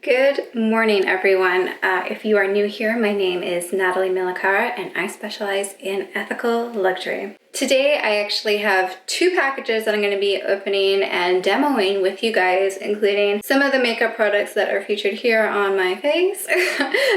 Good morning, everyone. If you are new here, my name is Natalie Milicara and I specialize in ethical luxury. Today, I actually have two packages that I'm going to be opening and demoing with you guys, including some of the makeup products that are featured here on my face,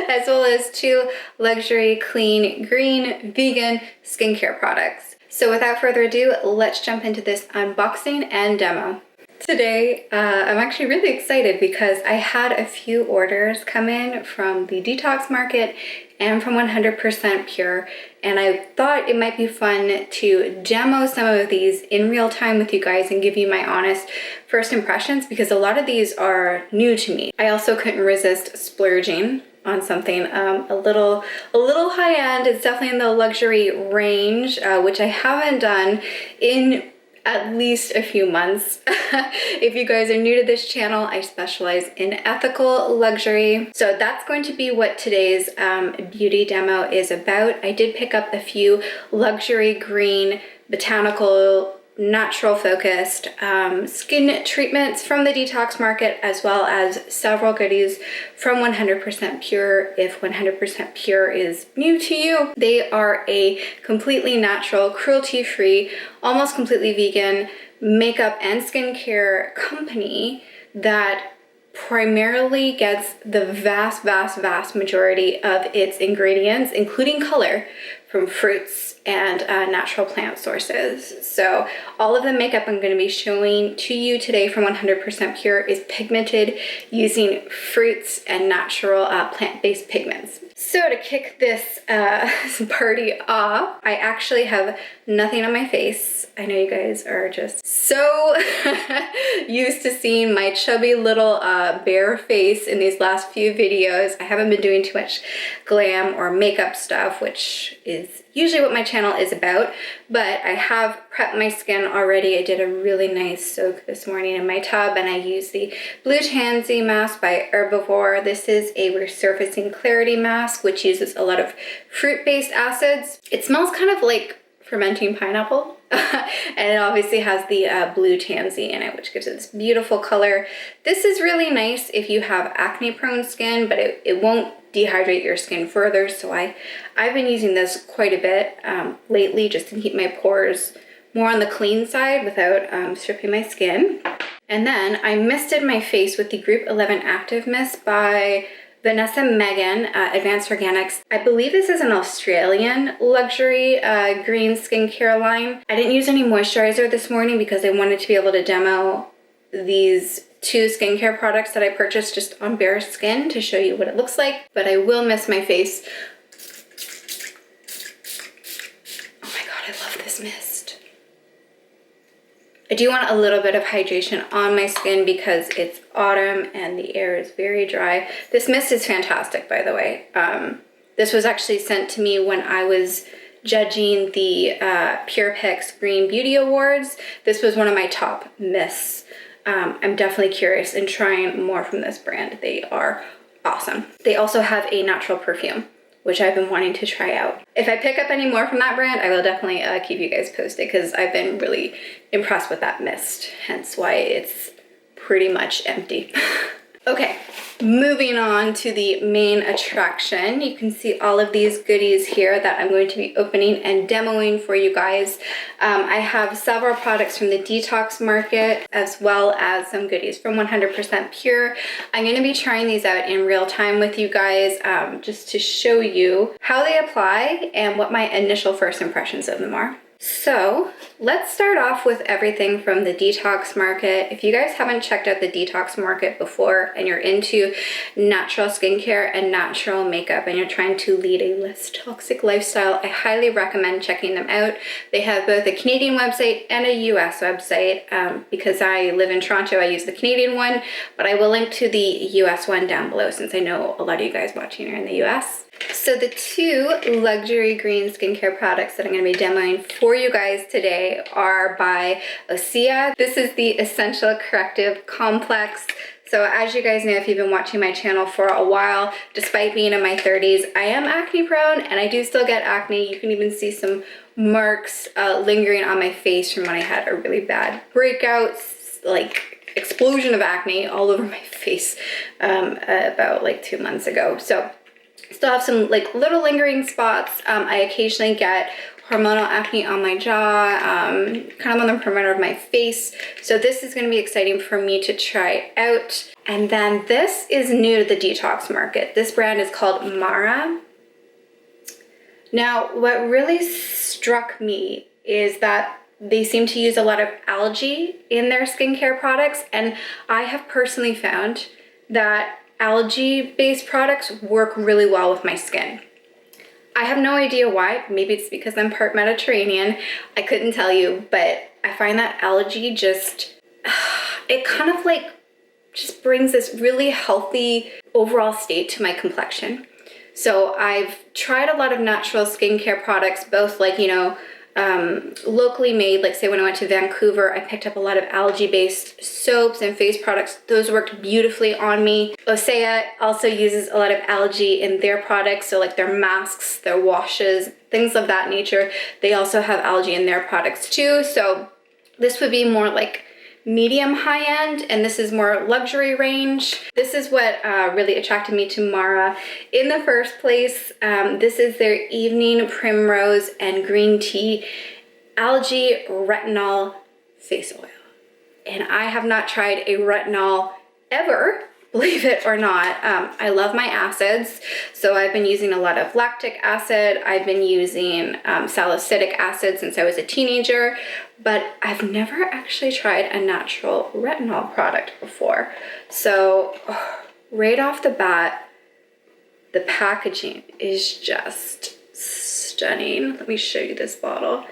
as well as two luxury, clean, green, vegan skincare products. So without further ado, let's jump into this unboxing and demo. Today, I'm actually really excited because I had a few orders come in from the Detox market and from 100% Pure, and I thought it might be fun to demo some of these in real time with you guys and give you my honest first impressions because a lot of these are new to me. I also couldn't resist splurging on something a little high end. It's definitely in the luxury range, which I haven't done in at least a few months. If you guys are new to this channel, I specialize in ethical luxury. So that's going to be what today's beauty demo is about. I did pick up a few luxury green, botanical, natural focused skin treatments from the Detox market, as well as several goodies from 100% Pure. If 100% Pure is new to you, they are a completely natural, cruelty-free, almost completely vegan makeup and skincare company that primarily gets the vast majority of its ingredients, including color, from fruits and natural plant sources. So all of the makeup I'm going to be showing to you today from 100% Pure is pigmented using fruits and natural plant-based pigments. So to kick this party off, I actually have nothing on my face. I know you guys are just so used to seeing my chubby little bare face in these last few videos. I haven't been doing too much glam or makeup stuff, which is usually what my channel is about, but I have prepped my skin already. I did a really nice soak this morning in my tub, and I used the Blue Tansy mask by Herbivore. This is a resurfacing clarity mask, which uses a lot of fruit-based acids. It smells kind of like fermenting pineapple, and it obviously has the Blue Tansy in it, which gives it this beautiful color. This is really nice if you have acne-prone skin, but it won't dehydrate your skin further, so I've been using this quite a bit lately just to keep my pores more on the clean side without stripping my skin. And then I misted my face with the Group 11 Active Mist by Vanessa Megan, Advanced Organics. I believe this is an Australian luxury green skincare line. I didn't use any moisturizer this morning because I wanted to be able to demo these two skincare products that I purchased just on bare skin to show you what it looks like, but I will mist my face. Oh my god, I love this mist. I do want a little bit of hydration on my skin because it's autumn and the air is very dry. This mist is fantastic, by the way. This was actually sent to me when I was judging the Pure Picks Green Beauty Awards. This was one of my top mists. I'm definitely curious in trying more from this brand. They are awesome. They also have a natural perfume, which I've been wanting to try out. If I pick up any more from that brand, I will definitely keep you guys posted because I've been really impressed with that mist, hence why it's pretty much empty. Okay, moving on to the main attraction. You can see all of these goodies here that I'm going to be opening and demoing for you guys. I have several products from the Detox market as well as some goodies from 100% Pure. I'm going to be trying these out in real time with you guys just to show you how they apply and what my initial first impressions of them are. So let's start off with everything from the Detox market. If you guys haven't checked out the Detox market before and you're into natural skincare and natural makeup and you're trying to lead a less toxic lifestyle, I highly recommend checking them out. They have both a Canadian website and a US website. Because I live in Toronto, I use the Canadian one, but I will link to the US one down below since I know a lot of you guys watching are in the US. So the two luxury green skincare products that I'm going to be demoing for you guys today are by OSEA. This is the Essential Corrective Complex. So as you guys know, if you've been watching my channel for a while, despite being in my 30s, I am acne prone and I do still get acne. You can even see some marks lingering on my face from when I had a really bad breakout. Like explosion of acne all over my face about like 2 months ago. So still have some like little lingering spots. I occasionally get hormonal acne on my jaw, kind of on the perimeter of my face. So this is going to be exciting for me to try out. And then this is new to the detox market. This brand is called Mara. Now, what really struck me is that they seem to use a lot of algae in their skincare products. And I have personally found that algae-based products work really well with my skin. I have no idea why. Maybe it's because I'm part Mediterranean. I couldn't tell you, but I find that algae just, it kind of like just brings this really healthy overall state to my complexion. So I've tried a lot of natural skincare products, both like, you know, locally made, like say when I went to Vancouver, I picked up a lot of algae-based soaps and face products. Those worked beautifully on me. OSEA also uses a lot of algae in their products, so like their masks, their washes, things of that nature. They also have algae in their products too. So this would be more like medium high-end, and this is more luxury range. This is what really attracted me to Mara in the first place. This is their evening primrose and green tea algae retinol face oil. And I have not tried a retinol ever, believe it or not. I love my acids, so I've been using a lot of lactic acid. I've been using salicylic acid since I was a teenager, but I've never actually tried a natural retinol product before. So right off the bat, the packaging is just stunning. Let me show you this bottle.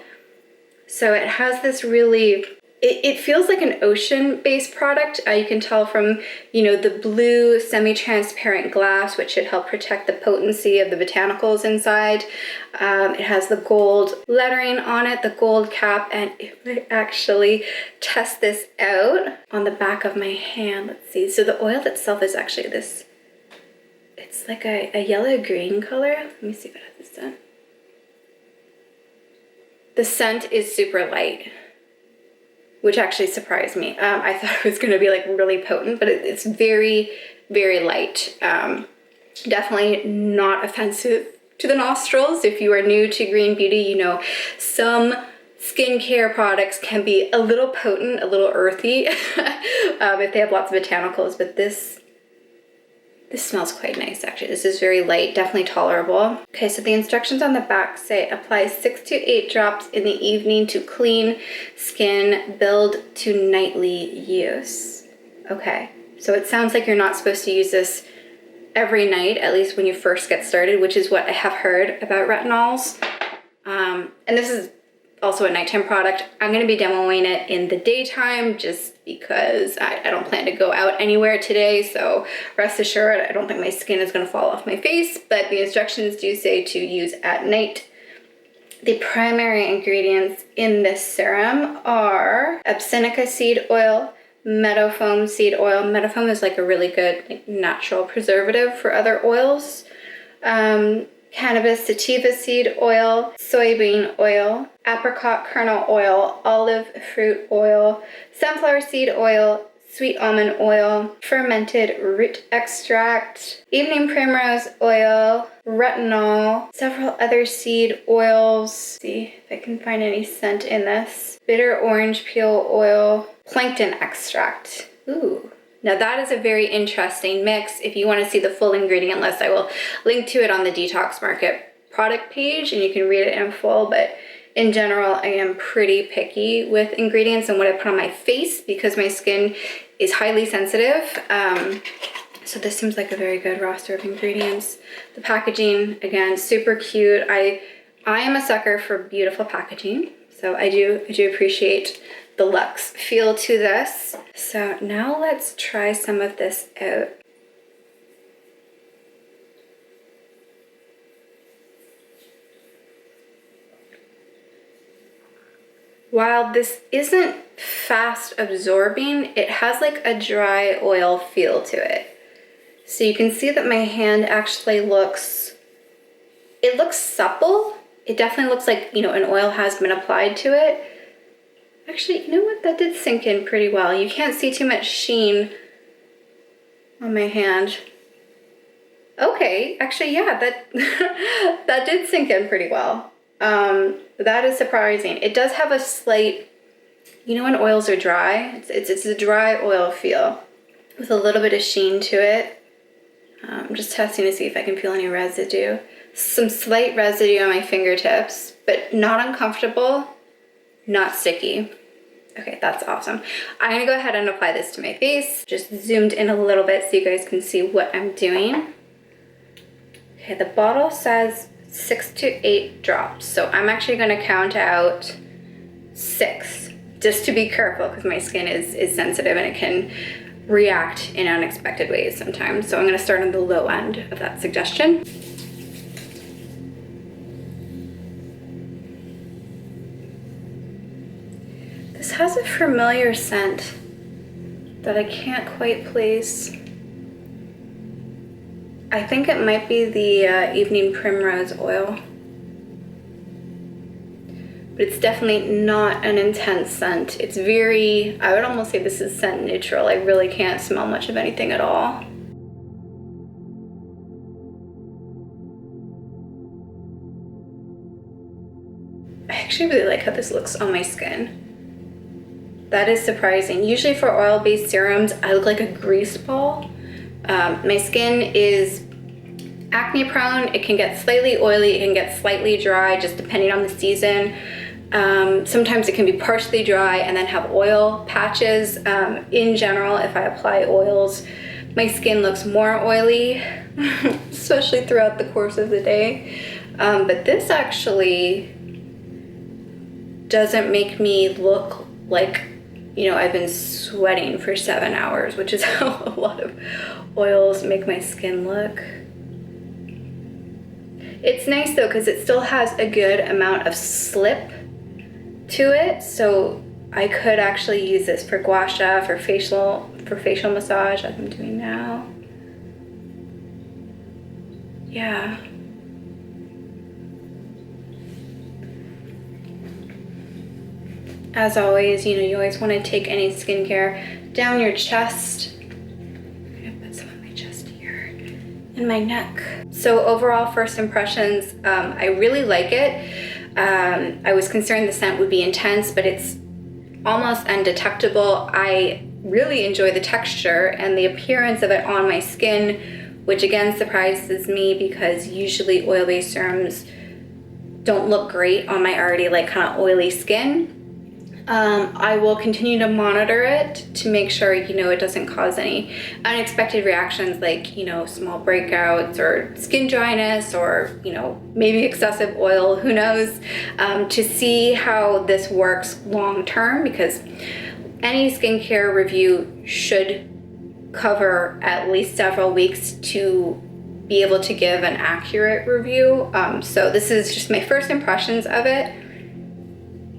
So it has this really, it feels like an ocean-based product. You can tell from, you know, the blue semi-transparent glass, which should help protect the potency of the botanicals inside. It has the gold lettering on it, the gold cap, and if I actually test this out on the back of my hand, let's see. So the oil itself is actually this, it's like a yellow-green color. Let me see if it has this done. The scent is super light, which actually surprised me. I thought it was going to be like really potent, but it's very, very light. Definitely not offensive to the nostrils. If you are new to green beauty, you know some skincare products can be a little potent, a little earthy if they have lots of botanicals, but this smells quite nice actually. This is very light, definitely tolerable. Okay, so the instructions on the back say apply 6 to 8 drops in the evening to clean skin, build to nightly use. Okay, so it sounds like you're not supposed to use this every night, at least when you first get started, which is what I have heard about retinols. And this is also a nighttime product. I'm going to be demoing it in the daytime just because I don't plan to go out anywhere today. So rest assured, I don't think my skin is going to fall off my face, but the instructions do say to use at night. The primary ingredients in this serum are Abyssinica seed oil, meadowfoam seed oil. Meadowfoam is like a really good like, natural preservative for other oils. Cannabis sativa seed oil, soybean oil, apricot kernel oil, olive fruit oil, sunflower seed oil, sweet almond oil, fermented root extract, evening primrose oil, retinol, several other seed oils. Let's see if I can find any scent in this. Bitter orange peel oil, plankton extract. Ooh. Now that is a very interesting mix. If you want to see the full ingredient list, I will link to it on the Detox Market product page and you can read it in full. But in general, I am pretty picky with ingredients and what I put on my face because my skin is highly sensitive. So this seems like a very good roster of ingredients. The packaging, again, super cute. I am a sucker for beautiful packaging. So I do appreciate the luxe feel to this. So now let's try some of this out. While this isn't fast absorbing, it has like a dry oil feel to it. So you can see that my hand actually looks supple. It definitely looks like, you know, an oil has been applied to it. Actually, you know what? That did sink in pretty well. You can't see too much sheen on my hand. Okay, actually, yeah, that that did sink in pretty well. That is surprising. It does have a slight, you know, when oils are dry, it's a dry oil feel with a little bit of sheen to it. I'm just testing to see if I can feel any residue. Some slight residue on my fingertips, but not uncomfortable, not sticky. Okay, that's awesome. I'm gonna go ahead and apply this to my face. Just zoomed in a little bit so you guys can see what I'm doing. Okay, the bottle says 6 to 8 drops. So I'm actually gonna count out 6, just to be careful because my skin is sensitive and it can react in unexpected ways sometimes. So I'm gonna start on the low end of that suggestion. This has a familiar scent that I can't quite place. I think it might be the Evening Primrose oil. But it's definitely not an intense scent. It's very, I would almost say this is scent neutral. I really can't smell much of anything at all. I actually really like how this looks on my skin. That is surprising. Usually for oil-based serums, I look like a grease ball. My skin is acne prone. It can get slightly oily, it can get slightly dry, just depending on the season. Sometimes it can be partially dry and then have oil patches. In general, if I apply oils, my skin looks more oily, especially throughout the course of the day. But this actually doesn't make me look like, you know, I've been sweating for 7 hours, which is how a lot of oils make my skin look. It's nice though, because it still has a good amount of slip to it, so I could actually use this for gua sha, for facial massage, like I'm doing now. Yeah. As always, you know, you always want to take any skincare down your chest. I'm gonna put some on my chest here and my neck. So overall, first impressions, I really like it. I was concerned the scent would be intense, but it's almost undetectable. I really enjoy the texture and the appearance of it on my skin, which again surprises me because usually oil-based serums don't look great on my already like kind of oily skin. I will continue to monitor it to make sure, you know, it doesn't cause any unexpected reactions like, you know, small breakouts or skin dryness or, you know, maybe excessive oil, who knows, to see how this works long term, because any skincare review should cover at least several weeks to be able to give an accurate review. So this is just my first impressions of it.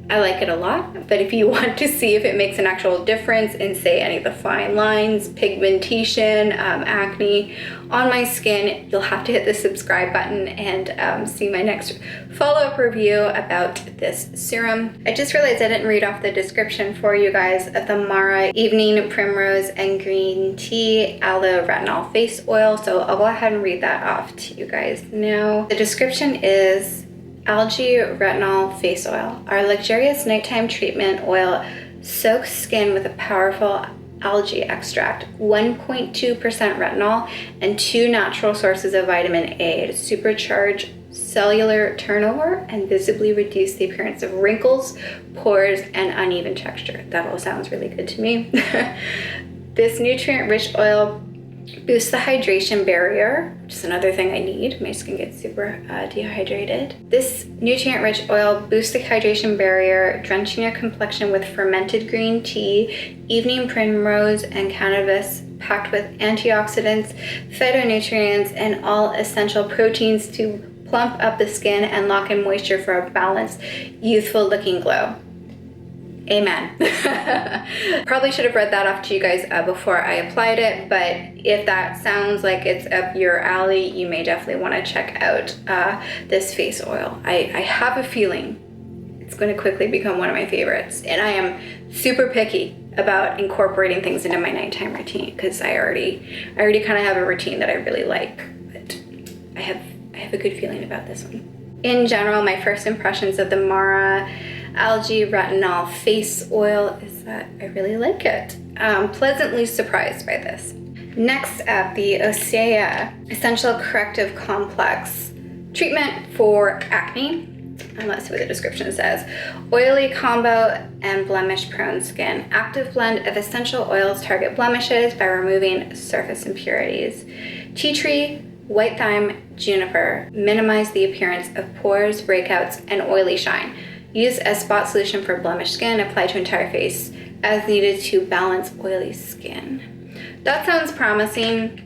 I like it a lot, but if you want to see if it makes an actual difference in, say, any of the fine lines, pigmentation, acne on my skin, you'll have to hit the subscribe button and see my next follow-up review about this serum. I just realized I didn't read off the description for you guys of the Mara Evening Primrose and Green Tea Algae Retinol Face Oil, so I'll go ahead and read that off to you guys now. The description is: Algae Retinol Face Oil. Our luxurious nighttime treatment oil soaks skin with a powerful algae extract, 1.2% retinol, and 2 natural sources of vitamin A to supercharge cellular turnover and visibly reduce the appearance of wrinkles, pores, and uneven texture. That all sounds really good to me. This nutrient-rich oil boosts the hydration barrier, which is another thing I need. My skin gets super dehydrated. This nutrient-rich oil boosts the hydration barrier, drenching your complexion with fermented green tea, evening primrose, and cannabis, packed with antioxidants, phytonutrients, and all essential proteins to plump up the skin and lock in moisture for a balanced, youthful-looking glow. Amen. Probably should have read that off to you guys before I applied it, but if that sounds like it's up your alley, you may definitely want to check out this face oil. I have a feeling it's going to quickly become one of my favorites. And I am super picky about incorporating things into my nighttime routine because I already kind of have a routine that I really like, but I have a good feeling about this one. In general, my first impressions of the Mara Algae Retinol Face Oil is that I really like it. Pleasantly surprised by this. Next up, the OSEA Essential Corrective Complex Treatment for Acne. And let's see what the description says. Oily combo and blemish prone skin. Active blend of essential oils target blemishes by removing surface impurities. Tea tree, white thyme, juniper minimize the appearance of pores, breakouts, and oily shine. Use as spot solution for blemished skin. Apply to entire face as needed to balance oily skin. That sounds promising.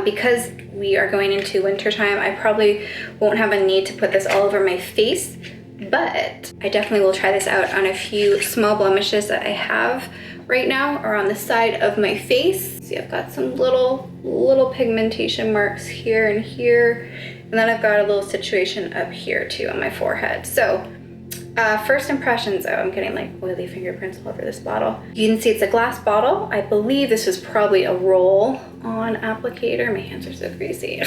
Because we are going into wintertime, I probably won't have a need to put this all over my face, but I definitely will try this out on a few small blemishes that I have right now or on the side of my face. See, I've got some little pigmentation marks here and here, and then I've got a little situation up here too on my forehead. So first impressions, I'm getting like oily fingerprints all over this bottle. You can see it's a glass bottle. I believe this was probably a roll-on applicator. My hands are so greasy.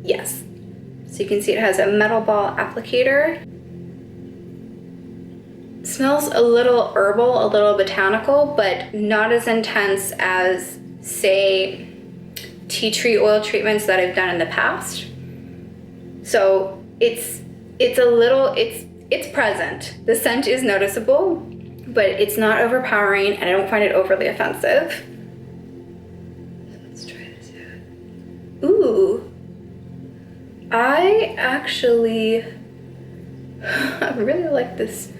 Yes. So you can see it has a metal ball applicator. It smells a little herbal, a little botanical, but not as intense as, say, tea tree oil treatments that I've done in the past. So it's present. The scent is noticeable, but it's not overpowering, and I don't find it overly offensive. So let's try this out. Ooh, I really like this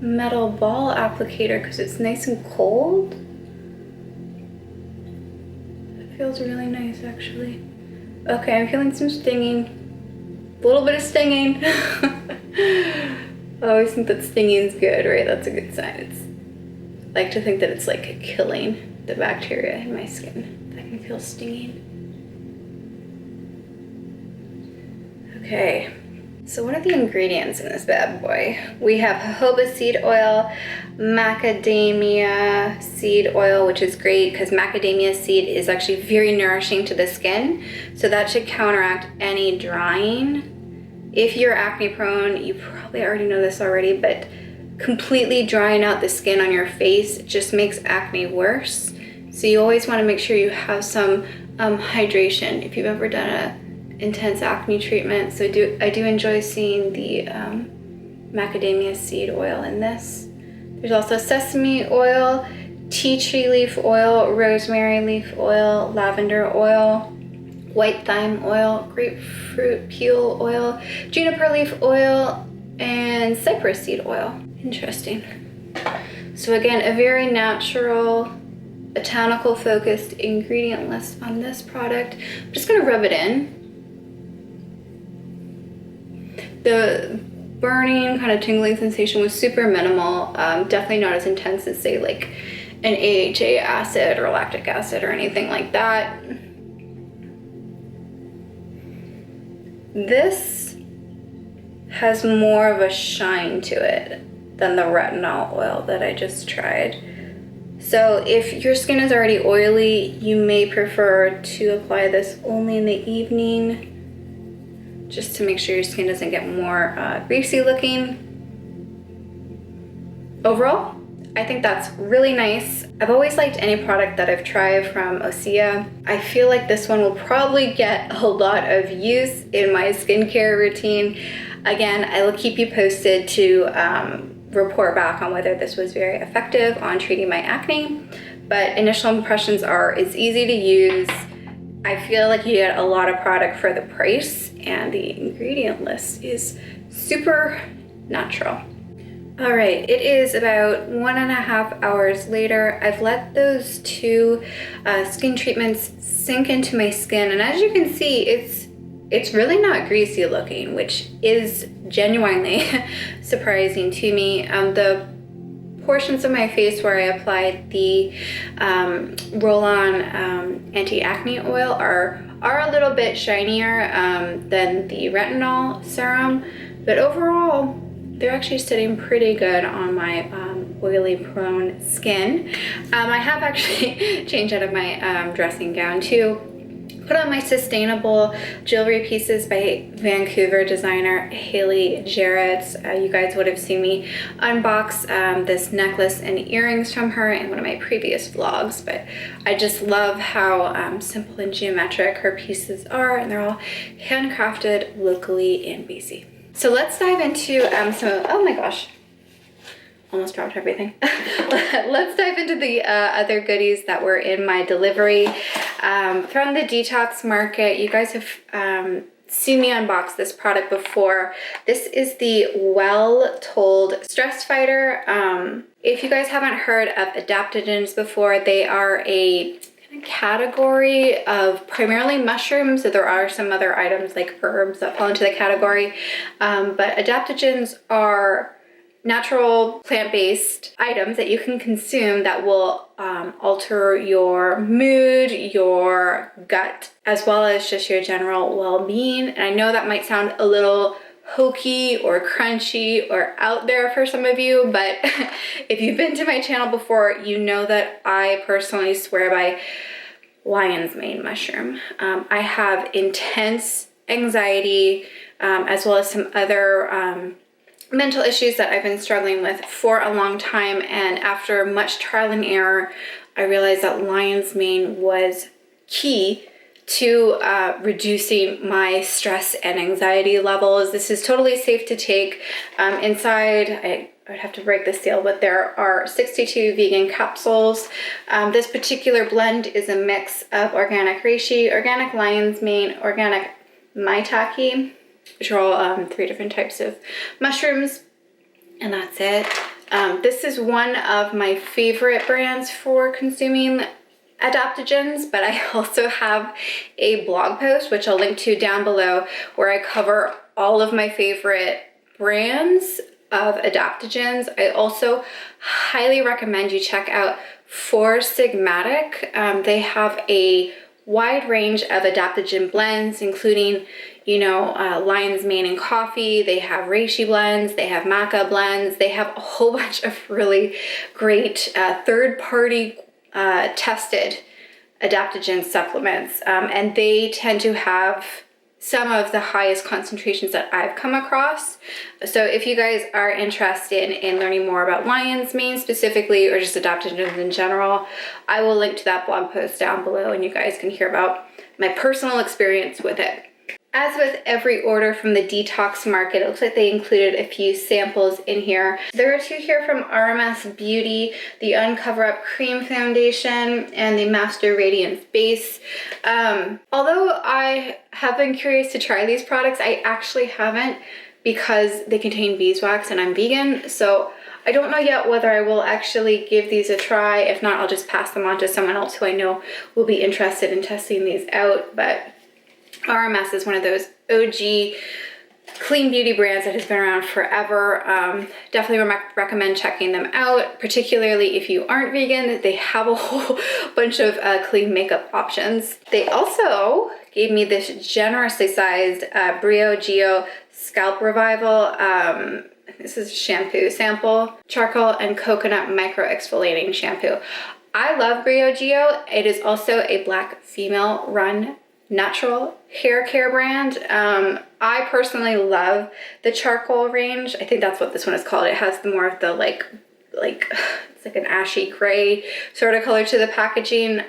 metal ball applicator because it's nice and cold. It feels really nice, actually. Okay, I'm feeling some stinging. A little bit of stinging. I always think that stinging is good, right? That's a good sign. I like to think that it's like killing the bacteria in my skin. I can feel stinging. Okay, so what are the ingredients in this bad boy? We have jojoba seed oil, macadamia seed oil, which is great because macadamia seed is actually very nourishing to the skin. So that should counteract any drying. If you're acne prone, you probably already know this already, but completely drying out the skin on your face just makes acne worse. So you always want to make sure you have some hydration if you've ever done an intense acne treatment. So I do enjoy seeing the macadamia seed oil in this. There's also sesame oil, tea tree leaf oil, rosemary leaf oil, lavender oil, white thyme oil, grapefruit peel oil, juniper leaf oil, and cypress seed oil. Interesting. So again, a very natural, botanical focused ingredient list on this product. I'm just gonna rub it in. The burning kind of tingling sensation was super minimal, definitely not as intense as say like an AHA acid or lactic acid or anything like that. This has more of a shine to it than the retinol oil that I just tried. So if your skin is already oily, you may prefer to apply this only in the evening, just to make sure your skin doesn't get more greasy looking. Overall, I think that's really nice. I've always liked any product that I've tried from OSEA. I feel like this one will probably get a lot of use in my skincare routine. Again, I will keep you posted to report back on whether this was very effective on treating my acne. But initial impressions are it's easy to use. I feel like you get a lot of product for the price, and the ingredient list is super natural. All right, it is about 1.5 hours later. I've let those two skin treatments sink into my skin, and as you can see, it's really not greasy looking, which is genuinely surprising to me. The portions of my face where I applied the roll-on anti-acne oil are a little bit shinier than the retinol serum, But overall, they're actually sitting pretty good on my oily prone skin. I have actually changed out of my dressing gown too. Put on my sustainable jewelry pieces by Vancouver designer Haley Jarrett. You guys would have seen me unbox this necklace and earrings from her in one of my previous vlogs, but I just love how simple and geometric her pieces are, and they're all handcrafted locally in BC. So let's dive into oh my gosh, almost dropped everything. Let's dive into the other goodies that were in my delivery from the Detox market. You guys have seen me unbox this product before. This is the Well Told Stress Fighter. If you guys haven't heard of adaptogens before, they are a category of primarily mushrooms. So there are some other items like herbs that fall into the category, but adaptogens are natural plant-based items that you can consume that will alter your mood, your gut, as well as just your general well-being. And I know that might sound a little hokey or crunchy or out there for some of you, but if you've been to my channel before, you know that I personally swear by lion's mane mushroom. I have intense anxiety as well as some other mental issues that I've been struggling with for a long time, and after much trial and error, I realized that lion's mane was key to reducing my stress and anxiety levels. This is totally safe to take. Inside, I would have to break the seal, but there are 62 vegan capsules. This particular blend is a mix of organic reishi, organic lion's mane, organic maitake, which are all 3 different types of mushrooms, and that's it. This is one of my favorite brands for consuming adaptogens, but I also have a blog post, which I'll link to down below, where I cover all of my favorite brands of adaptogens. I also highly recommend you check out Four Sigmatic. They have a wide range of adaptogen blends, including, you know, lion's mane and coffee. They have reishi blends, they have maca blends, they have a whole bunch of really great third-party tested adaptogen supplements, and they tend to have some of the highest concentrations that I've come across. So if you guys are interested in learning more about lion's mane specifically, or just adaptogens in general, I will link to that blog post down below, and you guys can hear about my personal experience with it. As with every order from the Detox market, it looks like they included a few samples in here. There are 2 here from RMS Beauty, the Uncover Up Cream Foundation and the Master Radiance Base. Although I have been curious to try these products, I actually haven't, because they contain beeswax and I'm vegan. So I don't know yet whether I will actually give these a try. If not, I'll just pass them on to someone else who I know will be interested in testing these out. But RMS is one of those OG clean beauty brands that has been around forever. Definitely recommend checking them out, particularly if you aren't vegan. They have a whole bunch of clean makeup options. They also gave me this generously sized Brio Geo Scalp Revival. This is a shampoo sample, charcoal and coconut micro exfoliating shampoo. I love Brio Geo. It is also a Black female run natural hair care brand. I personally love the charcoal range. I think that's what this one is called. It has more of the like it's like an ashy gray sort of color to the packaging.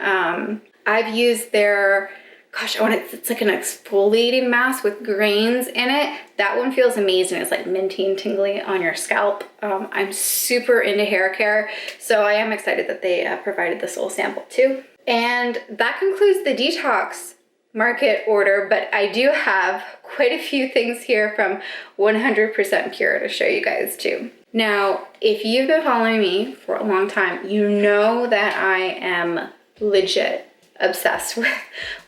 I've used their, gosh, it's like an exfoliating mask with grains in it. That one feels amazing. It's like minty and tingly on your scalp. I'm super into hair care, so I am excited that they provided this little sample too. And that concludes the Detox market order, but I do have quite a few things here from 100% Pure to show you guys too. Now, if you've been following me for a long time, you know that I am legit obsessed with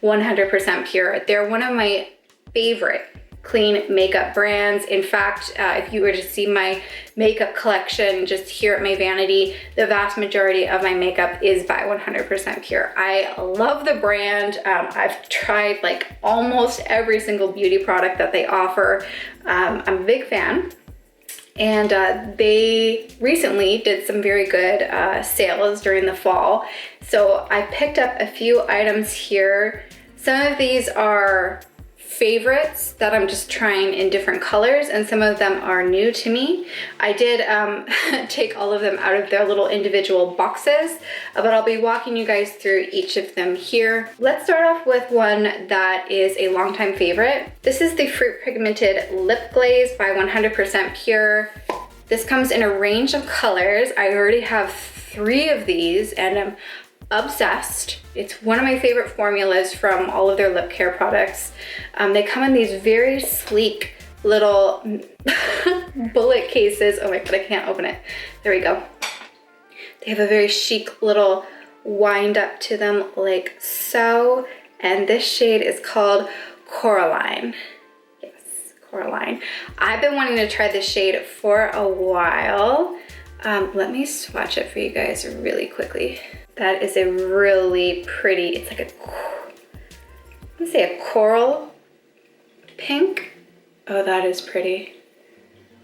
100% Pure. They're one of my favorite clean makeup brands. In fact, if you were to see my makeup collection just here at my vanity, the vast majority of my makeup is by 100% Pure. I love the brand. I've tried like almost every single beauty product that they offer. I'm a big fan. And they recently did some very good sales during the fall. So I picked up a few items here. Some of these are favorites that I'm just trying in different colors, and some of them are new to me. I did take all of them out of their little individual boxes, but I'll be walking you guys through each of them here. Let's start off with one that is a longtime favorite. This is the Fruit-Pigmented Lip Glaze by 100% Pure. This comes in a range of colors. I already have 3 of these and I'm obsessed. It's one of my favorite formulas from all of their lip care products. They come in these very sleek little bullet cases. Oh my god, I can't open it. There we go. They have a very chic little wind up to them like so. And this shade is called Coraline. Yes, Coraline. I've been wanting to try this shade for a while. Let me swatch it for you guys really quickly. That is a really pretty, it's like let's say a coral pink. Oh, that is pretty.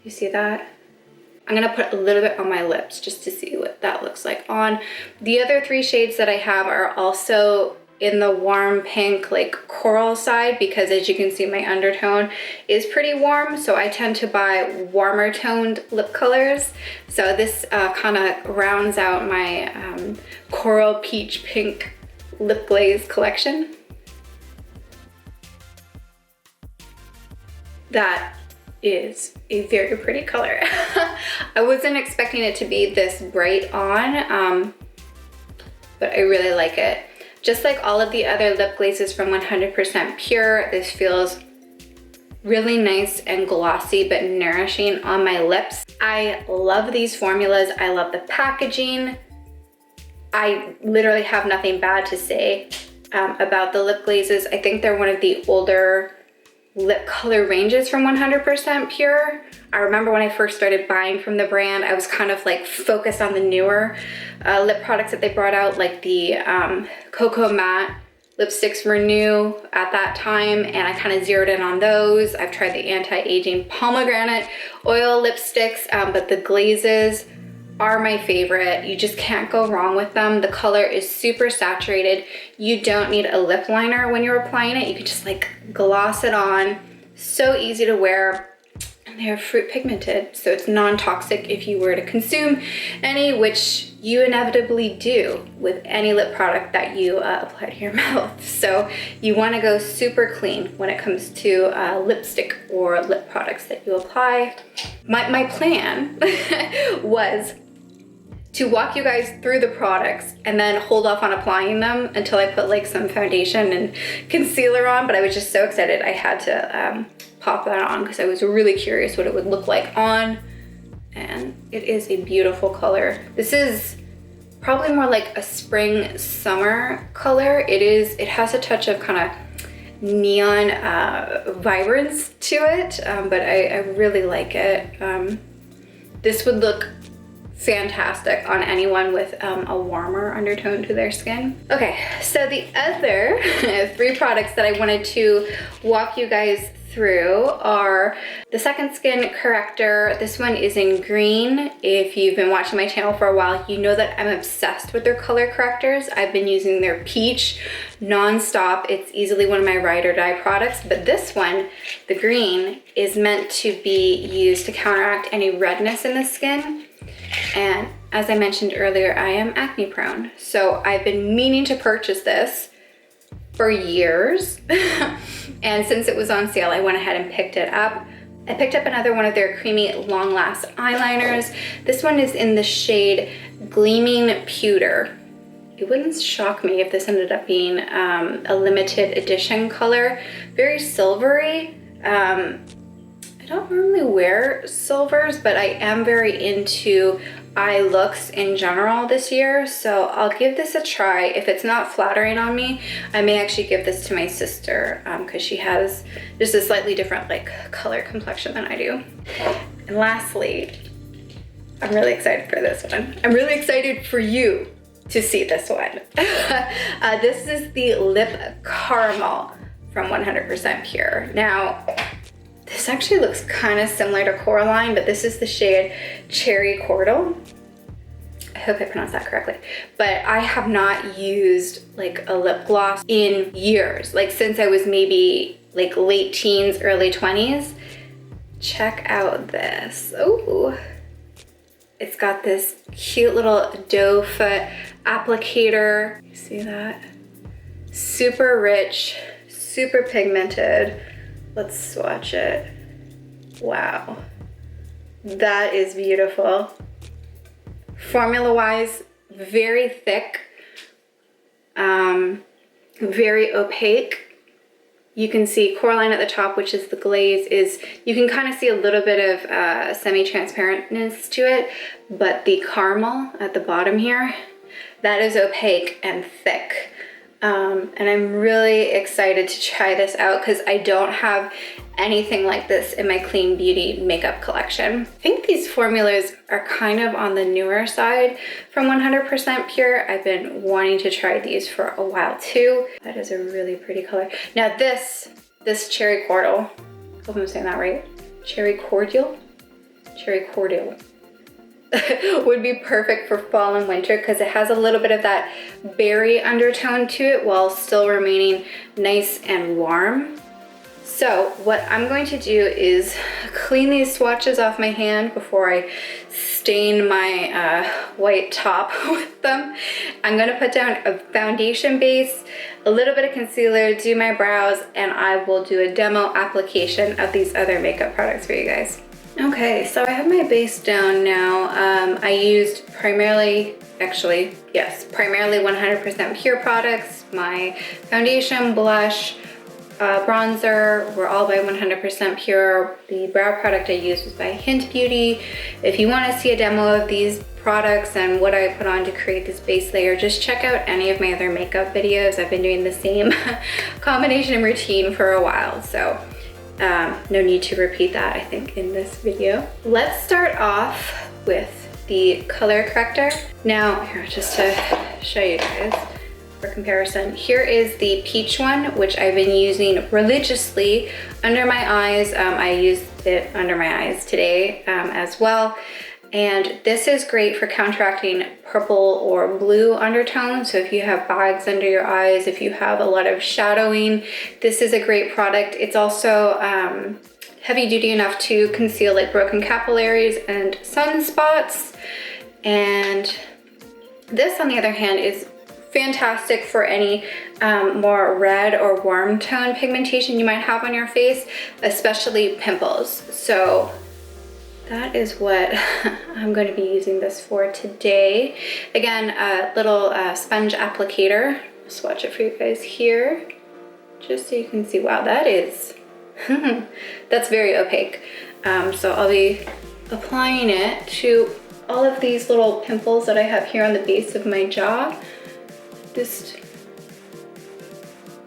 You see that? I'm gonna put a little bit on my lips just to see what that looks like on. The other 3 shades that I have are also in the warm pink, like coral side, because as you can see, my undertone is pretty warm. So I tend to buy warmer toned lip colors. So this kind of rounds out my coral peach pink lip glaze collection. That is a very pretty color. I wasn't expecting it to be this bright on, but I really like it. Just like all of the other lip glazes from 100% Pure, this feels really nice and glossy but nourishing on my lips. I love these formulas. I love the packaging. I literally have nothing bad to say about the lip glazes. I think they're one of the older lip color ranges from 100% Pure. I remember when I first started buying from the brand, I was kind of like focused on the newer lip products that they brought out, like the Cocoa Matte lipsticks were new at that time, and I kind of zeroed in on those. I've tried the anti-aging pomegranate oil lipsticks, but the glazes are my favorite. You just can't go wrong with them. The color is super saturated. You don't need a lip liner when you're applying it. You can just like gloss it on. So easy to wear. And they're fruit pigmented, so it's non-toxic if you were to consume any, which you inevitably do with any lip product that you apply to your mouth. So you want to go super clean when it comes to lipstick or lip products that you apply. My plan was to walk you guys through the products and then hold off on applying them until I put like some foundation and concealer on, but I was just so excited I had to pop that on because I was really curious what it would look like on, and it is a beautiful color. This is probably more like a spring summer color. It has a touch of kind of neon vibrance to it, but I really like it. This would look fantastic on anyone with a warmer undertone to their skin. Okay, so the other 3 products that I wanted to walk you guys through are the second Skin Corrector. This one is in green. If you've been watching my channel for a while, you know that I'm obsessed with their color correctors. I've been using their peach non-stop. It's easily one of my ride or die products, but this one, the green, is meant to be used to counteract any redness in the skin. And as I mentioned earlier, I am acne prone. So I've been meaning to purchase this for years. And since it was on sale, I went ahead and picked it up. I picked up another one of their creamy long last eyeliners. This one is in the shade Gleaming Pewter. It wouldn't shock me if this ended up being a limited edition color. Very silvery. I don't normally wear silvers, but I am very into eye looks in general this year, so I'll give this a try. If it's not flattering on me, I may actually give this to my sister because she has just a slightly different like color complexion than I do. And lastly, I'm really excited for this one. I'm really excited for you to see this one. This is the Lip Caramel from 100% Pure. Now, this actually looks kind of similar to Coraline, but this is the shade Cherry Cordial. I hope I pronounced that correctly. But I have not used like a lip gloss in years, like since I was maybe like late teens, early 20s. Check out this. Oh, it's got this cute little doe foot applicator. You see that? Super rich, super pigmented. Let's swatch it. Wow, that is beautiful. Formula wise, very thick, very opaque. You can see Coraline at the top, which is the glaze, is you can kind of see a little bit of semi-transparentness to it, but the caramel at the bottom here, that is opaque and thick. And I'm really excited to try this out because I don't have anything like this in my Clean Beauty makeup collection. I think these formulas are kind of on the newer side from 100% Pure. I've been wanting to try these for a while too. That is a really pretty color. Now this Cherry Cordial, I hope I'm saying that right. Cherry Cordial? Cherry Cordial. Would be perfect for fall and winter because it has a little bit of that berry undertone to it while still remaining nice and warm. So what I'm going to do is clean these swatches off my hand before I stain my white top with them. I'm going to put down a foundation base, a little bit of concealer, do my brows, and I will do a demo application of these other makeup products for you guys. Okay, so I have my base down now. I used primarily 100% Pure products. My foundation, blush, bronzer were all by 100% Pure. The brow product I used was by Hint Beauty. If you want to see a demo of these products and what I put on to create this base layer, just check out any of my other makeup videos. I've been doing the same combination routine for a while, so no need to repeat that, I think, in this video. Let's start off with the color corrector. Now, here, just to show you guys for comparison, here is the peach one, which I've been using religiously under my eyes. I used it under my eyes today as well. And this is great for counteracting purple or blue undertones. So if you have bags under your eyes, if you have a lot of shadowing, this is a great product. It's also heavy duty enough to conceal like broken capillaries and sunspots. And this, on the other hand, is fantastic for any more red or warm tone pigmentation you might have on your face, especially pimples. So that is what I'm going to be using this for today. Again, a little sponge applicator. I'll swatch it for you guys here, just so you can see. Wow, that is, that's very opaque. So I'll be applying it to all of these little pimples that I have here on the base of my jaw. Just,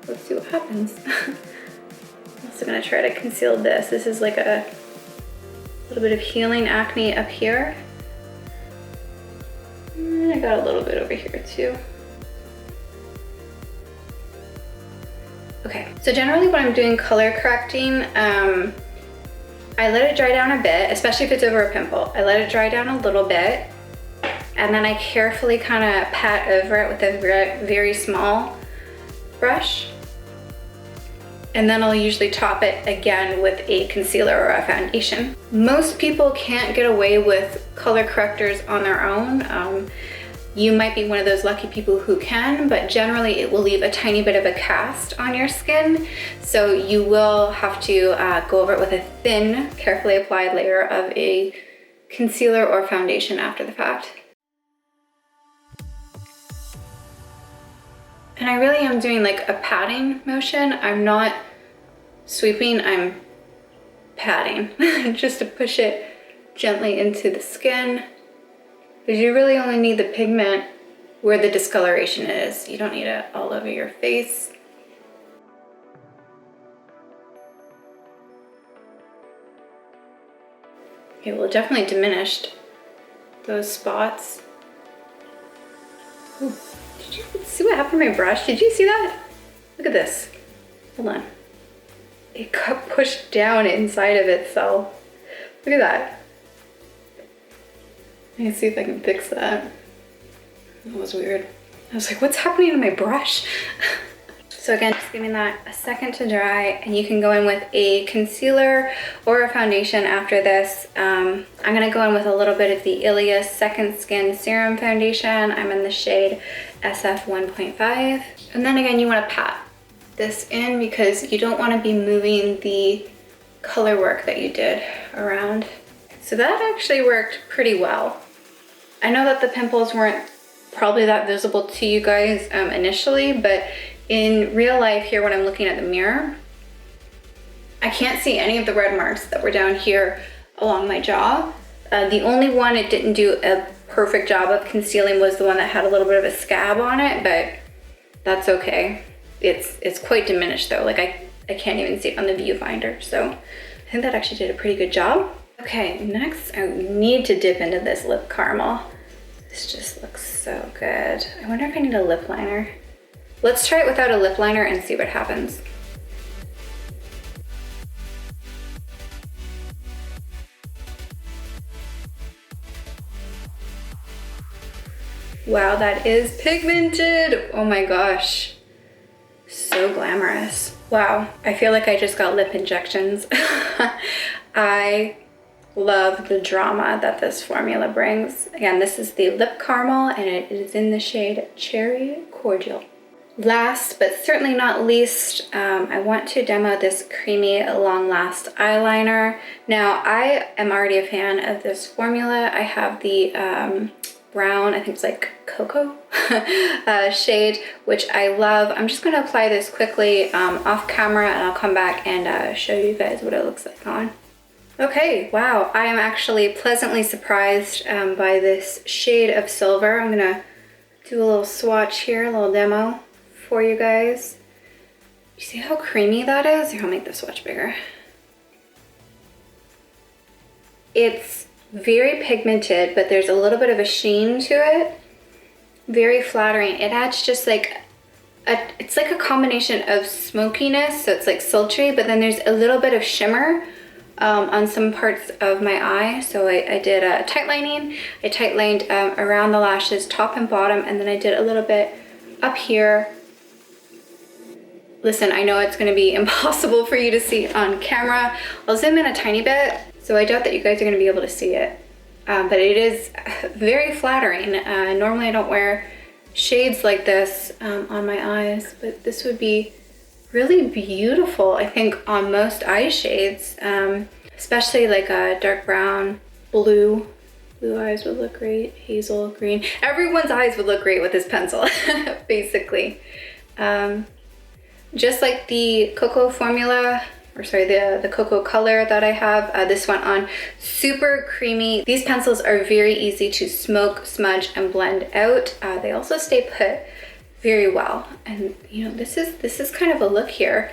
let's see what happens. I'm also going to try to conceal this. This is like a little bit of healing acne up here. And I got a little bit over here too. Okay, so generally when I'm doing color correcting, I let it dry down a bit, especially if it's over a pimple. I let it dry down a little bit, and then I carefully kind of pat over it with a very small brush. And then I'll usually top it again with a concealer or a foundation. Most people can't get away with color correctors on their own. You might be one of those lucky people who can, but generally it will leave a tiny bit of a cast on your skin. So you will have to go over it with a thin, carefully applied layer of a concealer or foundation after the fact. And I really am doing like a patting motion. I'm not sweeping, I'm patting just to push it gently into the skin. But you really only need the pigment where the discoloration is. You don't need it all over your face. It will definitely diminish those spots. Ooh, did you see what happened to my brush? Did you see that? Look at this. Hold on. It got pushed down inside of itself. Look at that. Let me see if I can fix that. That was weird. I was like, what's happening to my brush? So again, just giving that a second to dry, and you can go in with a concealer or a foundation after this. I'm gonna go in with a little bit of the Ilia Second Skin Serum Foundation. I'm in the shade SF 1.5. And then again, you wanna pat this in because you don't wanna be moving the color work that you did around. So that actually worked pretty well. I know that the pimples weren't probably that visible to you guys initially, but in real life here when I'm looking at the mirror, I can't see any of the red marks that were down here along my jaw. The only one it didn't do a perfect job of concealing was the one that had a little bit of a scab on it, but that's okay. It's quite diminished though. Like I can't even see it on the viewfinder. So I think that actually did a pretty good job. Okay, next I need to dip into this lip caramel. This just looks so good. I wonder if I need a lip liner. Let's try it without a lip liner and see what happens. Wow, that is pigmented. Oh my gosh. So glamorous. Wow, I feel like I just got lip injections. I love the drama that this formula brings. Again, this is the lip caramel and it is in the shade Cherry Cordial. Last but certainly not least, I want to demo this creamy long last eyeliner. Now I am already a fan of this formula. I have the brown, I think it's like cocoa shade, which I love. I'm just going to apply this quickly off camera and I'll come back and show you guys what it looks like on. Okay, wow, I am actually pleasantly surprised by this shade of silver. I'm gonna do a little swatch here, a little demo for you guys. You see how creamy that is? Here, I'll make the swatch bigger. It's very pigmented, but there's a little bit of a sheen to it. Very flattering. It adds just like it's like a combination of smokiness, so it's like sultry, but then there's a little bit of shimmer on some parts of my eye. So I did a tight lining. I tight lined around the lashes, top and bottom, and then I did a little bit up here. Listen, I know it's going to be impossible for you to see on camera. I'll zoom in a tiny bit, so I doubt that you guys are going to be able to see it. But it is very flattering. Normally I don't wear shades like this on my eyes, but this would be really beautiful, I think, on most eye shades, especially like a dark brown, blue. Blue eyes would look great, hazel, green. Everyone's eyes would look great with this pencil, basically. Just like the cocoa formula, or sorry, the cocoa color that I have, this went on super creamy. These pencils are very easy to smoke, smudge, and blend out. They also stay put very well. And you know, this is kind of a look here.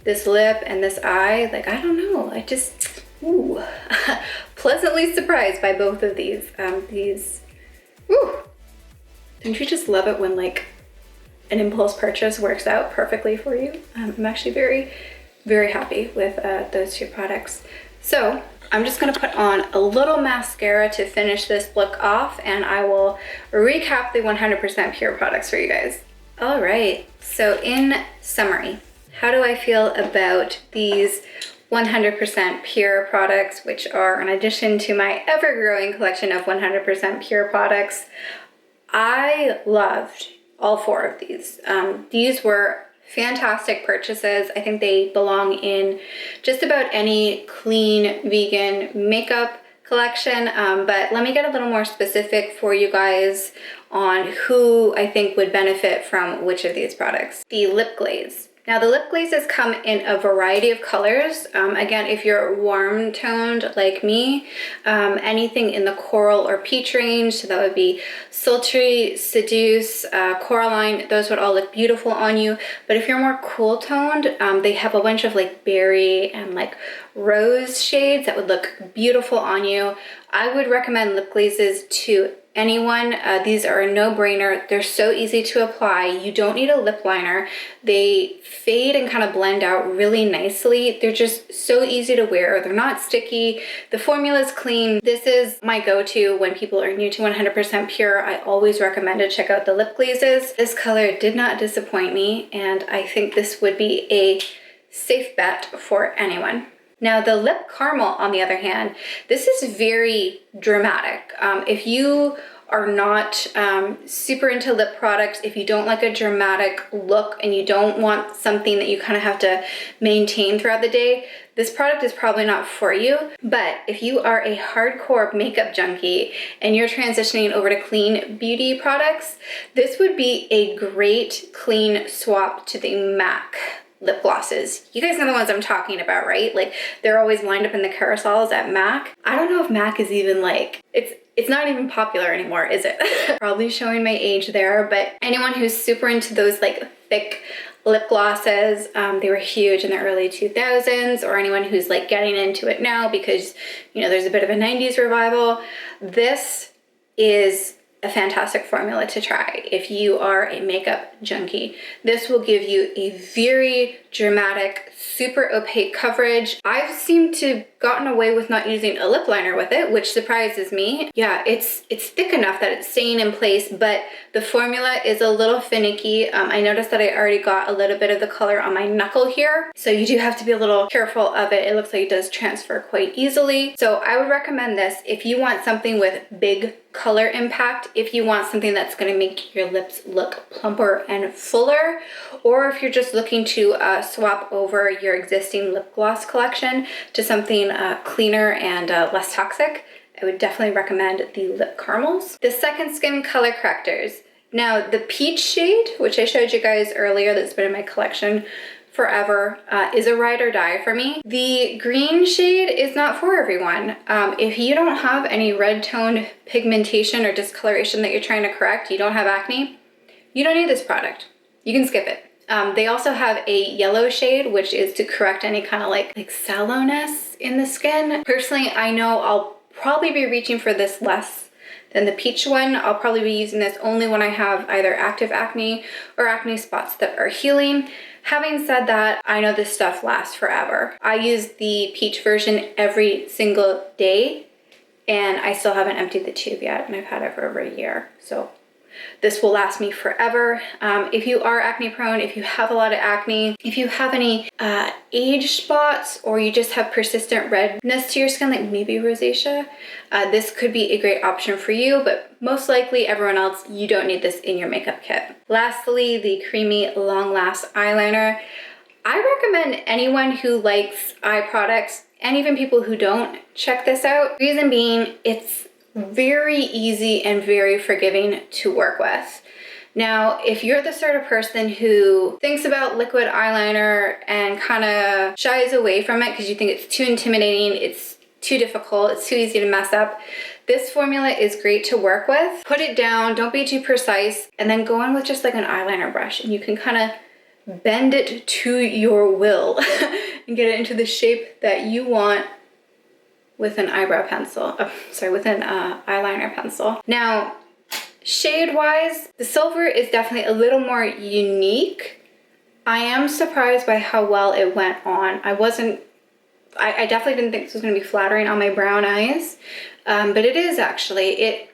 This lip and this eye, like, I don't know, I just, ooh, pleasantly surprised by both of these. Ooh, don't you just love it when like an impulse purchase works out perfectly for you? I'm actually very, very happy with those two products. So I'm just gonna put on a little mascara to finish this look off, and I will recap the 100% pure products for you guys. All right, so in summary, how do I feel about these 100% pure products, which are in addition to my ever-growing collection of 100% pure products? I loved all four of these. These were fantastic purchases. I think they belong in just about any clean vegan makeup collection, but let me get a little more specific for you guys on who I think would benefit from which of these products. The lip glaze. Now the lip glazes come in a variety of colors. Again, if you're warm toned like me, anything in the coral or peach range, so that would be sultry, seduce, Coraline, those would all look beautiful on you. But if you're more cool toned, they have a bunch of like berry and like rose shades that would look beautiful on you. I would recommend lip glazes to anyone. These are a no-brainer. They're so easy to apply. You don't need a lip liner. They fade and kind of blend out really nicely. They're just so easy to wear. They're not sticky. The formula is clean. This is my go-to when people are new to 100% pure. I always recommend to check out the lip glazes. This color did not disappoint me, and I think this would be a safe bet for anyone. Now the lip caramel, on the other hand, this is very dramatic. If you are not super into lip products, if you don't like a dramatic look and you don't want something that you kind of have to maintain throughout the day, this product is probably not for you. But if you are a hardcore makeup junkie and you're transitioning over to clean beauty products, this would be a great clean swap to the MAC lip glosses. You guys know the ones I'm talking about, right? Like they're always lined up in the carousels at MAC. I don't know if MAC is even like, it's not even popular anymore, is it? Probably showing my age there, but anyone who's super into those like thick lip glosses, they were huge in the early 2000s, or anyone who's like getting into it now because, you know, there's a bit of a 90s revival. This is a fantastic formula to try if you are a makeup junkie. This will give you a very dramatic, super opaque coverage. I've seemed to gotten away with not using a lip liner with it, which surprises me. Yeah, it's thick enough that it's staying in place, but the formula is a little finicky. I noticed that I already got a little bit of the color on my knuckle here, so you do have to be a little careful of it. It looks like it does transfer quite easily. So I would recommend this if you want something with big color impact, if you want something that's going to make your lips look plumper and fuller, or if you're just looking to swap over your existing lip gloss collection to something cleaner and less toxic, I would definitely recommend the lip caramels. The second Skin Color Correctors. Now the peach shade, which I showed you guys earlier, that's been in my collection forever, is a ride or die for me. The green shade is not for everyone. If you don't have any red toned pigmentation or discoloration that you're trying to correct, you don't have acne, you don't need this product. You can skip it. They also have a yellow shade, which is to correct any kind of like sallowness in the skin. Personally, I know I'll probably be reaching for this less than the peach one. I'll probably be using this only when I have either active acne or acne spots that are healing. Having said that, I know this stuff lasts forever. I use the peach version every single day and I still haven't emptied the tube yet, and I've had it for over a year. So this will last me forever. If you are acne prone, if you have a lot of acne, if you have any age spots, or you just have persistent redness to your skin, like maybe rosacea, this could be a great option for you, but most likely everyone else, you don't need this in your makeup kit. Lastly, the Creamy Long Last Eyeliner. I recommend anyone who likes eye products, and even people who don't, check this out. Reason being, it's very easy and very forgiving to work with. Now, if you're the sort of person who thinks about liquid eyeliner and kind of shies away from it because you think it's too intimidating, it's too difficult, it's too easy to mess up, this formula is great to work with. Put it down, don't be too precise, and then go in with just like an eyeliner brush, and you can kind of bend it to your will and get it into the shape that you want with an eyebrow pencil, with an eyeliner pencil. Now, shade-wise, the silver is definitely a little more unique. I am surprised by how well it went on. I definitely didn't think this was gonna be flattering on my brown eyes, but it is actually. It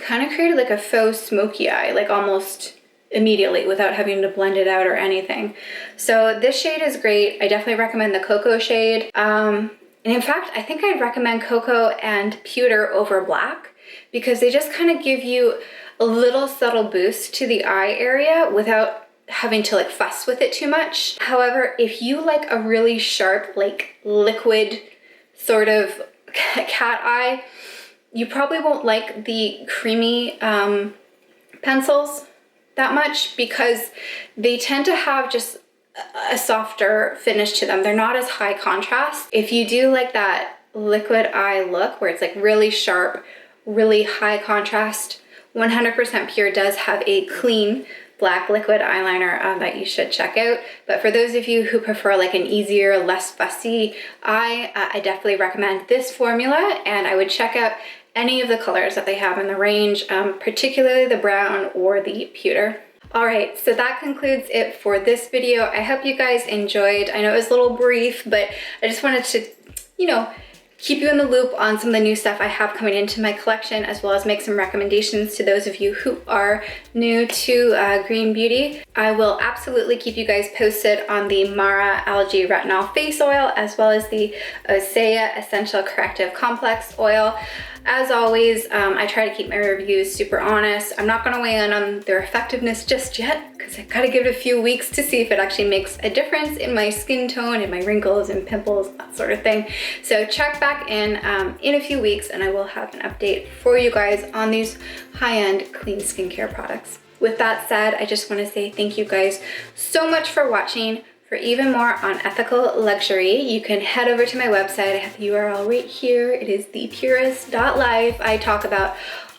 kind of created like a faux smoky eye, like almost immediately without having to blend it out or anything. So this shade is great. I definitely recommend the Cocoa shade. And in fact, I think I'd recommend Cocoa and Pewter over Black because they just kind of give you a little subtle boost to the eye area without having to like fuss with it too much. However, if you like a really sharp, like liquid sort of cat eye, you probably won't like the creamy pencils that much because they tend to have just a softer finish to them. They're not as high contrast. If you do like that liquid eye look where it's like really sharp, really high contrast, 100% Pure does have a clean black liquid eyeliner that you should check out. But for those of you who prefer like an easier, less fussy eye, I definitely recommend this formula, and I would check out any of the colors that they have in the range, particularly the brown or the pewter. All right, so that concludes it for this video. I hope you guys enjoyed. I know it was a little brief, but I just wanted to, you know, keep you in the loop on some of the new stuff I have coming into my collection, as well as make some recommendations to those of you who are new to green beauty. I will absolutely keep you guys posted on the Mara Algae Retinol Face Oil, as well as the OSEA Essential Corrective Complex Oil. As always, I try to keep my reviews super honest. I'm not gonna weigh in on their effectiveness just yet, because I gotta give it a few weeks to see if it actually makes a difference in my skin tone and my wrinkles and pimples, that sort of thing. So check back in a few weeks, and I will have an update for you guys on these high-end clean skincare products. With that said, I just wanna say thank you guys so much for watching. For even more on ethical luxury, you can head over to my website. I have the URL right here. It is thepurist.life. I talk about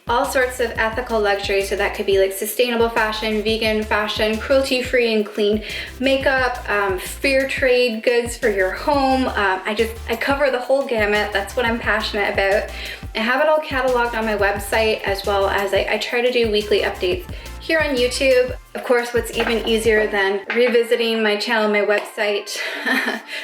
all sorts of ethical luxury, so that could be like sustainable fashion, vegan fashion, cruelty-free and clean makeup, fair trade goods for your home. I cover the whole gamut. That's what I'm passionate about. I have it all cataloged on my website, as well as I try to do weekly updates here on YouTube. Of course, what's even easier than revisiting my channel, my website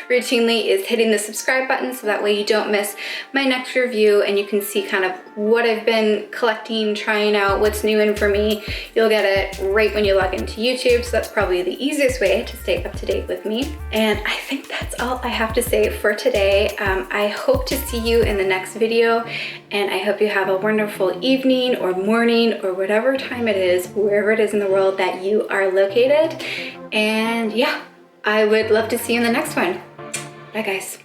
routinely, is hitting the subscribe button, so that way you don't miss my next review and you can see kind of what I've been collecting, trying out, what's new in for me. You'll get it right when you log into YouTube, so that's probably the easiest way to stay up to date with me. And I think that's all I have to say for today. I hope to see you in the next video, and I hope you have a wonderful evening or morning or whatever time it is, wherever it is in the world that you are located. And yeah, I would love to see you in the next one. Bye guys.